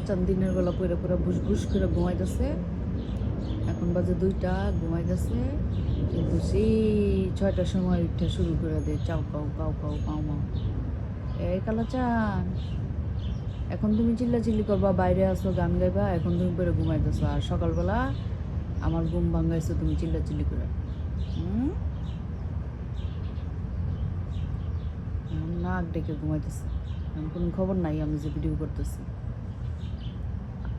কালাচান দিনের বেলা পরে পরে বুস বুস করে ঘুমাইতেছে। এখন বাজে 2টা, ঘুমাইতেছে। কিন্তু সেই 6টার সময় উঠে শুরু করে দেয় চাও কাউ কাউ কাউ কাউ মাও। এই কালাচান, এখন তুমি চিল্লাচিল্লি করবা, বাইরে আসো, গান গাইবা, এখন তুমি পরে ঘুমাইতেছো, আর সকালবেলা আমার ঘুম ভাঙ্গাইছো তুমি চিল্লাচিল্লি করে। হুম, নাক ডেকে ঘুমাইতেছে। এখন কোনো খবর নাই আমি যে ভিডিও করতেছি।